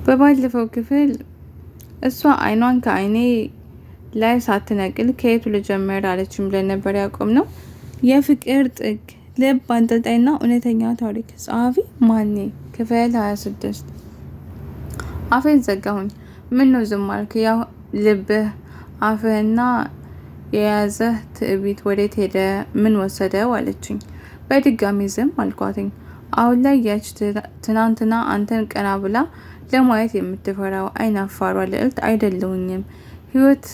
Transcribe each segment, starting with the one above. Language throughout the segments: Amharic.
በባለፈው ክፍል እሷ አይኗን ከአይኔ ላይ ሳትነቅል ከየቱ ልጀምር አለችኝ ብለን ነበር ያቆምነው። የፍቅር ጥግ ልብ አንጠልጣይና እውነተኛ ታሪክ ጸሐፊ ማኔ ክፍል 26። አፌን ዘጋሁኝ። ምን ነው ዝም አልክ? ያው ልብህ አፍህና የያዘህ ትዕቢት ወዴት ሄደ? ምን ወሰደው? አለችኝ። በድጋሚ ዝም አልኳትኝ። አሁን ላይ ያች ትናንትና አንተን ቀና ብላ ለማየት የምትፈራው አይናፋሯ ልዕልት አይደለሁኝም። ህይወት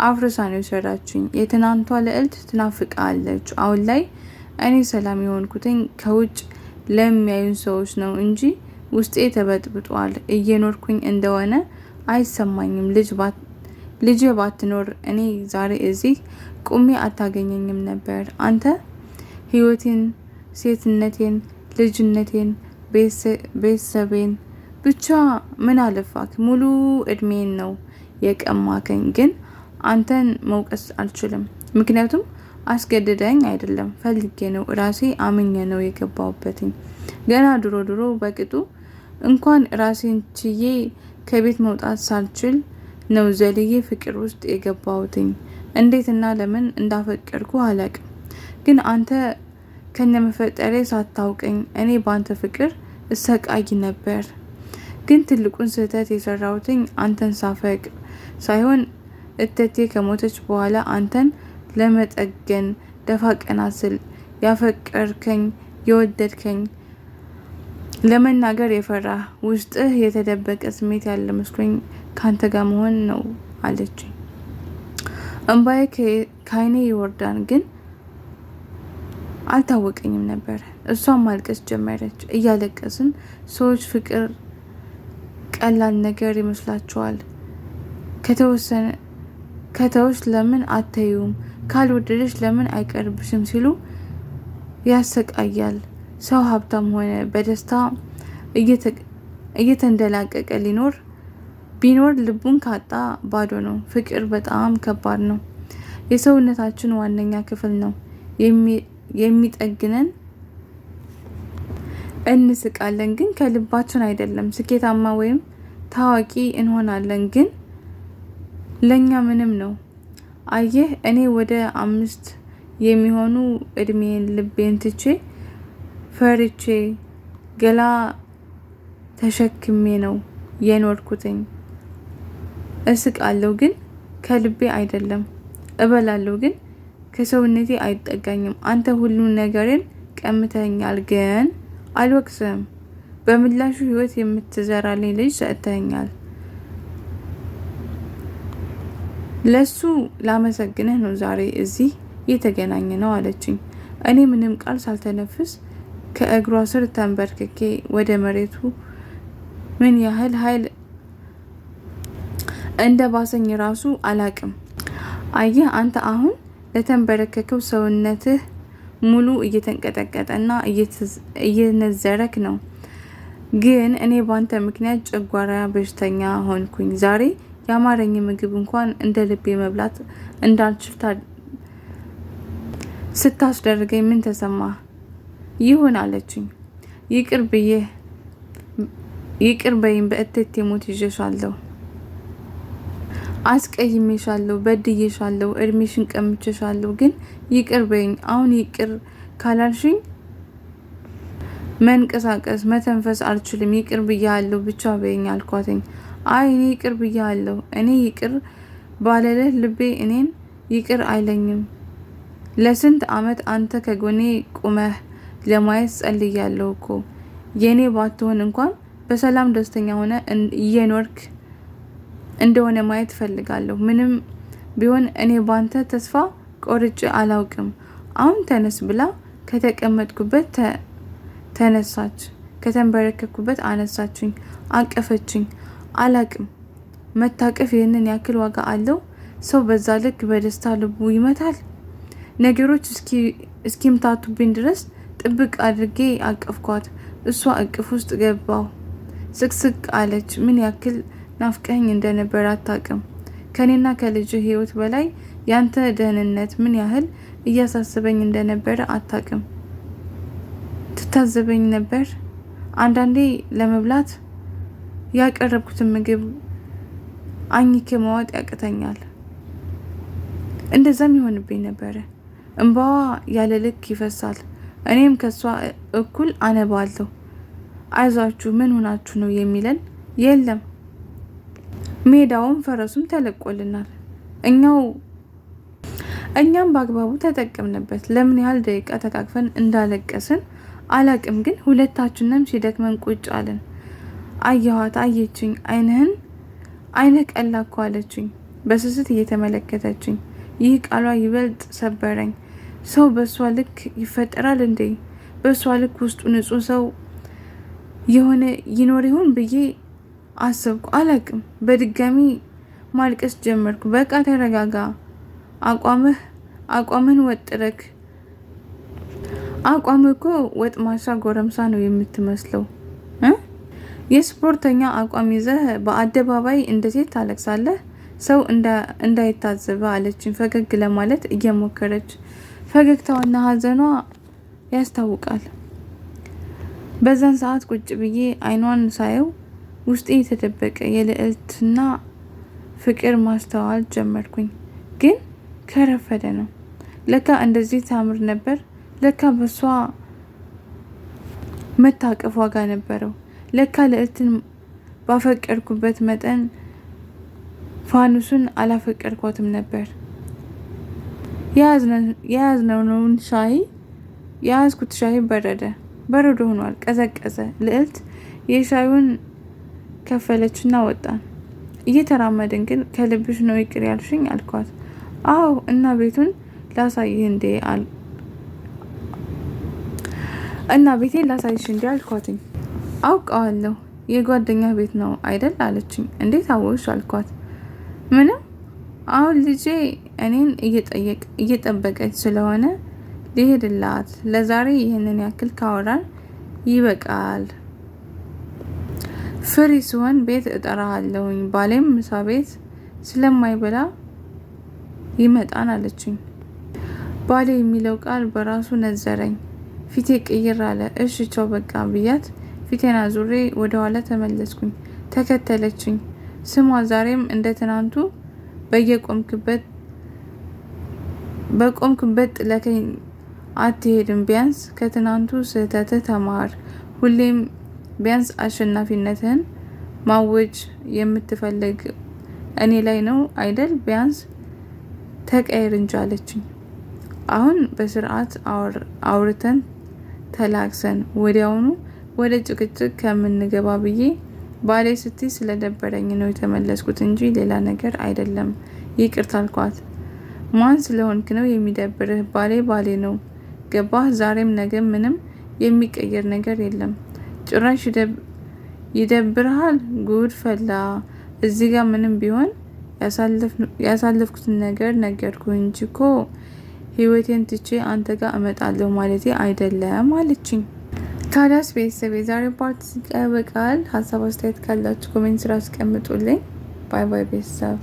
አፍርሳ ነው የሰራችኝ። የትናንቷ ልዕልት ትናፍቃለች። አሁን ላይ እኔ ሰላም የሆንኩትኝ ከውጭ ለሚያዩን ሰዎች ነው እንጂ ውስጤ ተበጥብጧል። እየኖርኩኝ እንደሆነ አይሰማኝም። ልጅ ባትኖር እኔ ዛሬ እዚህ ቁሜ አታገኘኝም ነበር። አንተ ህይወቴን፣ ሴትነቴን፣ ልጅነቴን፣ ቤተሰቤን ብቻ ምን አለፋክ ሙሉ እድሜን ነው የቀማከኝ። ግን አንተን መውቀስ አልችልም። ምክንያቱም አስገድደኝ አይደለም፣ ፈልጌ ነው፣ ራሴ አምኜ ነው የገባሁበትኝ። ገና ድሮ በቅጡ እንኳን ራሴን ችዬ ከቤት መውጣት ሳልችል ነው ዘልዬ ፍቅር ውስጥ የገባሁትኝ። እንዴትና ለምን እንዳፈቀርኩ አላቅም። ግን አንተ ከነመፈጠሬ ሳታውቀኝ እኔ ባንተ ፍቅር እሰቃይ ነበር። ግን ትልቁን ስህተት የሰራሁትኝ አንተን ሳፈቅር ሳይሆን እተቴ ከሞተች በኋላ አንተን ለመጠገን ደፋ ቀና ስል ያፈቀርከኝ የወደድከኝ ለመናገር የፈራ ውስጥህ የተደበቀ ስሜት ያለ መስሎኝ ካንተ ጋር መሆን ነው አለችኝ። እንባዬ ከዓይኔ ይወርዳል፣ ግን አልታወቀኝም ነበር። እሷም ማልቀስ ጀመረች። እያለቀስን ሰዎች ፍቅር ቀላል ነገር ይመስላችኋል? ከተውሽ ለምን አታዩም? ካልወደደሽ ለምን አይቀርብሽም? ሲሉ ያሰቃያል። ሰው ሀብታም ሆነ በደስታ እየተንደላቀቀ ቢኖር ልቡን ካጣ ባዶ ነው። ፍቅር በጣም ከባድ ነው። የሰውነታችን ዋነኛ ክፍል ነው። የሚጠግነን እንስቃለን፣ ግን ከልባችን አይደለም። ስኬታማ ወይም ታዋቂ እንሆናለን፣ ግን ለኛ ምንም ነው። አየህ፣ እኔ ወደ 5 የሚሆኑ እድሜን ልቤን ትቼ ፈርቼ ገላ ተሸክሜ ነው የኖርኩትኝ። እስቃለሁ፣ ግን ከልቤ አይደለም። እበላለሁ፣ ግን ከሰውነቴ አይጠጋኝም። አንተ ሁሉን ነገርን ቀምተኛል፣ ግን አልወቅስም። በምላሹ ህይወት የምትዘራልኝ ልጅ ሰጥተኛል። ለሱ ላመሰግንህ ነው ዛሬ እዚህ የተገናኘ ነው አለችኝ። እኔ ምንም ቃል ሳልተነፍስ ከእግሯ ስር ተንበርክኬ ወደ መሬቱ ምን ያህል ኃይል እንደ ባሰኝ ራሱ አላቅም። አየህ፣ አንተ አሁን ለተንበረከከው ሰውነትህ ሙሉ እየተንቀጠቀጠና እየነዘረክ ነው። ግን እኔ ባንተ ምክንያት ጨጓራ በሽተኛ ሆንኩኝ። ዛሬ የአማረኝ ምግብ እንኳን እንደ ልቤ መብላት እንዳልችል ስታስደርገኝ ምን ተሰማ? ይሁን አለችኝ። ይቅር በይኝ፣ በእቴቴ ሞት ይዤሻለሁ፣ አስቀይሜሻለሁ፣ በድዬሻለሁ፣ እድሜሽን ቀምቼሻለሁ። ግን ይቅር በይኝ። አሁን ይቅር ካላልሽኝ መንቀሳቀስ መተንፈስ አልችልም። ይቅር ብያለሁ፣ ብቻ በይኝ አልኳትኝ። አይ እኔ ይቅር ብያለሁ። እኔ ይቅር ባለልህ ልቤ እኔን ይቅር አይለኝም። ለስንት አመት አንተ ከጎኔ ቁመህ ለማየት ጸልያለሁ እኮ። የኔ ባትሆን እንኳን በሰላም ደስተኛ ሆነ እየኖርክ እንደሆነ ማየት ፈልጋለሁ። ምንም ቢሆን እኔ ባንተ ተስፋ ቆርጬ አላውቅም። አሁን ተነስ ብላ ከተቀመጥኩበት ተነሳች። ከተንበረከኩበት አነሳችኝ፣ አቀፈችኝ። አላቅም፣ መታቀፍ ይህንን ያክል ዋጋ አለው? ሰው በዛ ልክ በደስታ ልቡ ይመታል? ነገሮች እስኪምታቱብኝ ድረስ ጥብቅ አድርጌ አቀፍኳት። እሷ እቅፍ ውስጥ ገባሁ። ስቅስቅ አለች። ምን ያክል ናፍቀኝ እንደነበር አታቅም። ከኔና ከልጅ ህይወት በላይ ያንተ ደህንነት ምን ያህል እያሳሰበኝ እንደነበረ አታቅም። ትታዘበኝ ነበር። አንዳንዴ ለመብላት ያቀረብኩትን ምግብ አኝኬ ማዋጥ ያቅተኛል። እንደዛም ይሆንብኝ ነበረ። እንባዋ ያለ ልክ ይፈሳል። እኔም ከሷ እኩል አነባለሁ። አይዟችሁ ምን ሆናችሁ ነው የሚለን የለም። ሜዳውም ፈረሱም ተለቆልናል። እኛም በአግባቡ ተጠቀምንበት። ለምን ያህል ደቂቃ ተቃቅፈን እንዳለቀስን አላቅም፣ ግን ሁለታችንም ሲደክመን ቁጭ አለን። አየኋት፣ አየችኝ። አይንህ ቀላ እኮ አለችኝ በስስት እየተመለከተችኝ። ይህ ቃሏ ይበልጥ ሰበረኝ። ሰው በሷ ልክ ይፈጠራል እንዴ? በሷ ልክ ውስጡ ንጹህ ሰው የሆነ ይኖር ይሆን ብዬ አሰብኩ። አላቅም። በድጋሚ ማልቀስ ጀመርኩ። በቃ ተረጋጋ፣ አቋምህን ወጥረክ። አቋምህ እኮ ወጥ ማሻ ጎረምሳ ነው የምትመስለው። የስፖርተኛ አቋም ይዘህ በአደባባይ እንደሴት ታለቅሳለህ? ሰው እንዳይታዘበ አለችኝ ፈገግ ለማለት እየሞከረች። ፈገግታዋና ሀዘኗ ያስታውቃል። በዛን ሰዓት ቁጭ ብዬ አይኗን ሳየው ውስጤ የተደበቀ የልዕልትና ፍቅር ማስተዋል ጀመርኩኝ። ግን ከረፈደ ነው። ለካ እንደዚህ ታምር ነበር። ለካ በሷ መታቀፍ ዋጋ ነበረው። ለካ ልዕልትን ባፈቀርኩበት መጠን ፋኑሱን አላፈቀርኳትም ነበር። የያዝነውን የያዝኩት ሻይ በረዶ ሆኗል፣ ቀዘቀዘ። ልዕልት የሻዩን ከፈለችና ወጣን። እየተራመድን ግን ከልብሽ ነው ይቅር ያልሽኝ አልኳት። አዎ እና ቤቱን ላሳይህ እንዴ አልኳትኝ። አውቀዋለሁ የጓደኛ ቤት ነው አይደል አለችኝ። እንዴት አወቅሽ አልኳት። ምንም አሁን ልጄ እኔን እየጠበቀች ስለሆነ ሊሄድላት። ለዛሬ ይህንን ያክል ካወራን ይበቃል። ፍሪ ሲሆን ቤት እጠራለሁኝ። ባሌም ምሳ ቤት ስለማይበላ ይመጣን አለችኝ። ባሌ የሚለው ቃል በራሱ ነዘረኝ። ፊቴ ቅይር አለ። እሺ ቻው በቃ ብያት ፊቴን አዙሬ ወደ ኋላ ተመለስኩኝ። ተከተለችኝ። ስሟ ዛሬም እንደ ትናንቱ በቆምክበት ጥለከኝ አትሄድም። ቢያንስ ከትናንቱ ስህተትህ ተማር። ሁሌም ቢያንስ አሸናፊነትህን ማወጅ የምትፈልግ እኔ ላይ ነው አይደል? ቢያንስ ተቀየር እንጂ አለችኝ። አሁን በስርዓት አውርተን ተላክሰን ወዲያውኑ ወደ ጭቅጭቅ ከምንገባ ብዬ ባሌ ስትይ ስለደበረኝ ነው የተመለስኩት እንጂ ሌላ ነገር አይደለም። ይቅርታ አልኳት። ማን ስለሆንክ ነው የሚደብርህ? ባሌ ነው። ገባህ? ዛሬም ነገ ምንም የሚቀየር ነገር የለም። ጭራሽ ይደብርሃል? ጉድ ፈላ። እዚህ ጋር ምንም ቢሆን ያሳለፍኩትን ነገር ነገርኩ እንጂ እኮ ህይወቴን ትቼ አንተ ጋር እመጣለሁ ማለቴ አይደለም አለችኝ። ታዲያስ ቤተሰብ የዛሬ ፓርት ይበቃል። ሀሳብ አስተያየት ካላችሁ ኮሜንት ስራ አስቀምጡልኝ። ባይ ባይ ቤተሰብ።